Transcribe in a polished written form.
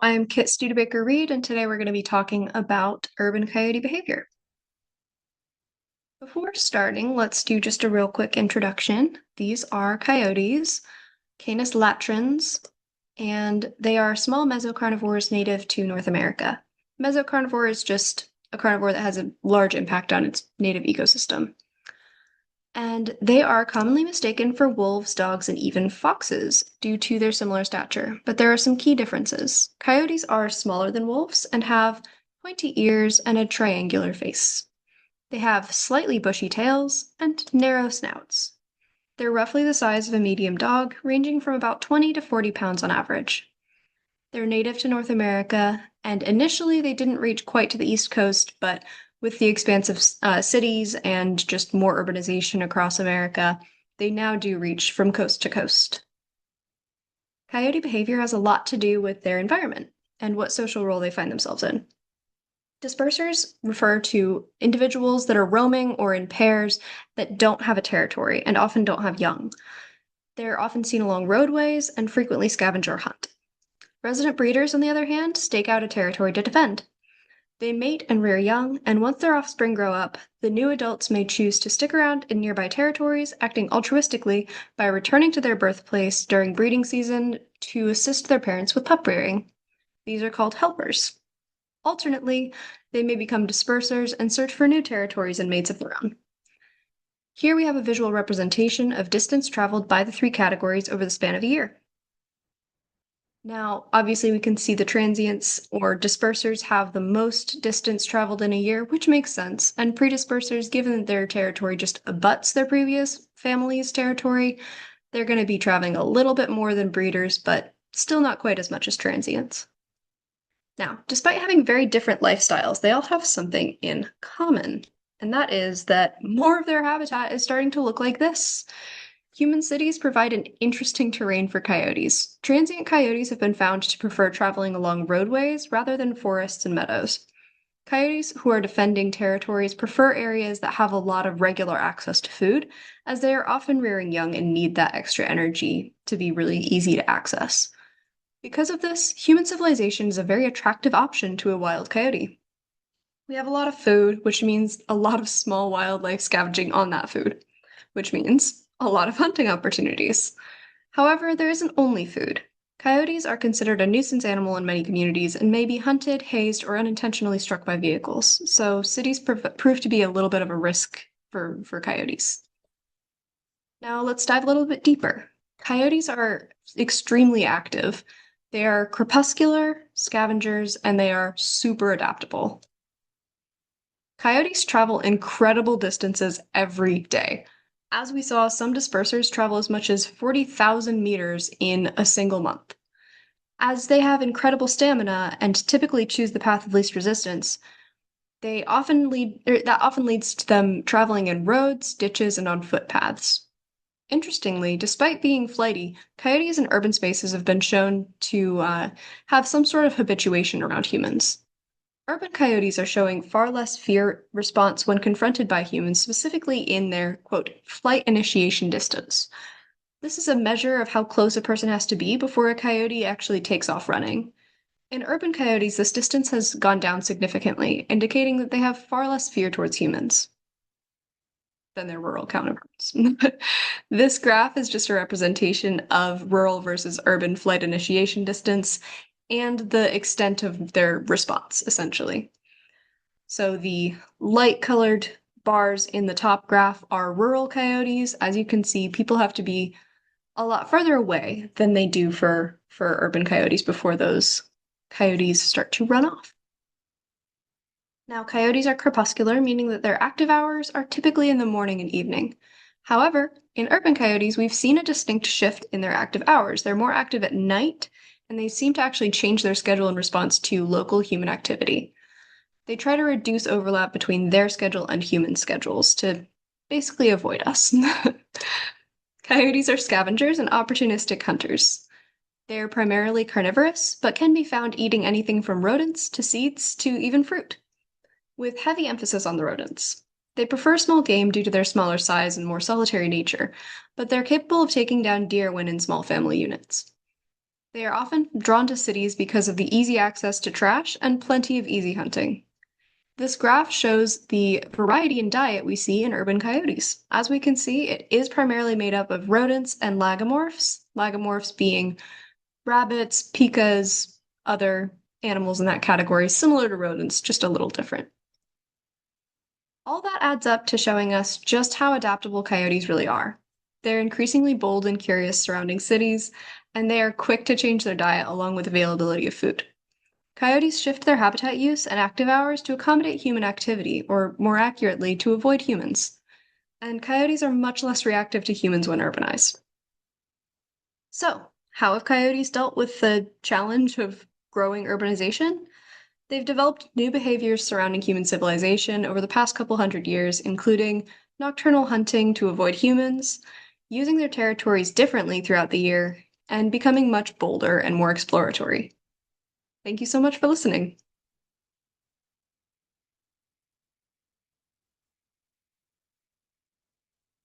I'm Kit Studebaker-Reed, and today we're going to be talking about urban coyote behavior. Before starting, let's do just a real quick introduction. These are coyotes, Canis latrans, and they are small mesocarnivores native to North America. Mesocarnivore is just a carnivore that has a large impact on its native ecosystem. And they are commonly mistaken for wolves, dogs, and even foxes due to their similar stature. But there are some key differences. Coyotes are smaller than wolves and have pointy ears and a triangular face. They have slightly bushy tails and narrow snouts. They're roughly the size of a medium dog, ranging from about 20 to 40 pounds on average. They're native to North America, and initially they didn't reach quite to the East Coast, but with the expanse of cities and just more urbanization across America, they now do reach from coast to coast. Coyote behavior has a lot to do with their environment and what social role they find themselves in. Dispersers refer to individuals that are roaming or in pairs that don't have a territory and often don't have young. They're often seen along roadways and frequently scavenge or hunt. Resident breeders, on the other hand, stake out a territory to defend. They mate and rear young, and once their offspring grow up, the new adults may choose to stick around in nearby territories, acting altruistically by returning to their birthplace during breeding season to assist their parents with pup rearing. These are called helpers. Alternately, they may become dispersers and search for new territories and mates of their own. Here we have a visual representation of distance traveled by the three categories over the span of a year. Now, obviously, we can see the transients or dispersers have the most distance traveled in a year, which makes sense. And predispersers, given that their territory just abuts their previous family's territory, they're going to be traveling a little bit more than breeders, but still not quite as much as transients. Now, despite having very different lifestyles, they all have something in common, and that is that more of their habitat is starting to look like this. Human cities provide an interesting terrain for coyotes. Transient coyotes have been found to prefer traveling along roadways rather than forests and meadows. Coyotes who are defending territories prefer areas that have a lot of regular access to food, as they are often rearing young and need that extra energy to be really easy to access. Because of this, human civilization is a very attractive option to a wild coyote. We have a lot of food, which means a lot of small wildlife scavenging on that food, which means a lot of hunting opportunities. However, there isn't only food. Coyotes are considered a nuisance animal in many communities and may be hunted, hazed, or unintentionally struck by vehicles, so cities prove to be a little bit of a risk for coyotes. Now let's dive a little bit deeper. Coyotes are extremely active. They are crepuscular scavengers, and they are super adaptable. Coyotes travel incredible distances every day. As we saw, some dispersers travel as much as 40,000 meters in a single month. As they have incredible stamina and typically choose the path of least resistance, that often leads to them traveling in roads, ditches, and on footpaths. Interestingly, despite being flighty, coyotes in urban spaces have been shown to have some sort of habituation around humans. Urban coyotes are showing far less fear response when confronted by humans, specifically in their, quote, flight initiation distance. This is a measure of how close a person has to be before a coyote actually takes off running. In urban coyotes, this distance has gone down significantly, indicating that they have far less fear towards humans than their rural counterparts. This graph is just a representation of rural versus urban flight initiation distance and the extent of their response, essentially. So the light-colored bars in the top graph are rural coyotes. As you can see, people have to be a lot further away than they do for urban coyotes before those coyotes start to run off. Now, coyotes are crepuscular, meaning that their active hours are typically in the morning and evening. However, in urban coyotes, we've seen a distinct shift in their active hours. They're more active at night, and they seem to actually change their schedule in response to local human activity. They try to reduce overlap between their schedule and human schedules to basically avoid us. Coyotes are scavengers and opportunistic hunters. They are primarily carnivorous, but can be found eating anything from rodents to seeds to even fruit, with heavy emphasis on the rodents. They prefer small game due to their smaller size and more solitary nature, but they're capable of taking down deer when in small family units. They are often drawn to cities because of the easy access to trash and plenty of easy hunting. This graph shows the variety in diet we see in urban coyotes. As we can see, it is primarily made up of rodents and lagomorphs being rabbits, pikas, other animals in that category, similar to rodents, just a little different. All that adds up to showing us just how adaptable coyotes really are. They're increasingly bold and curious surrounding cities, and they are quick to change their diet along with availability of food. Coyotes shift their habitat use and active hours to accommodate human activity, or more accurately, to avoid humans. And coyotes are much less reactive to humans when urbanized. So, how have coyotes dealt with the challenge of growing urbanization? They've developed new behaviors surrounding human civilization over the past couple hundred years, including nocturnal hunting to avoid humans, using their territories differently throughout the year, and becoming much bolder and more exploratory. Thank you so much for listening.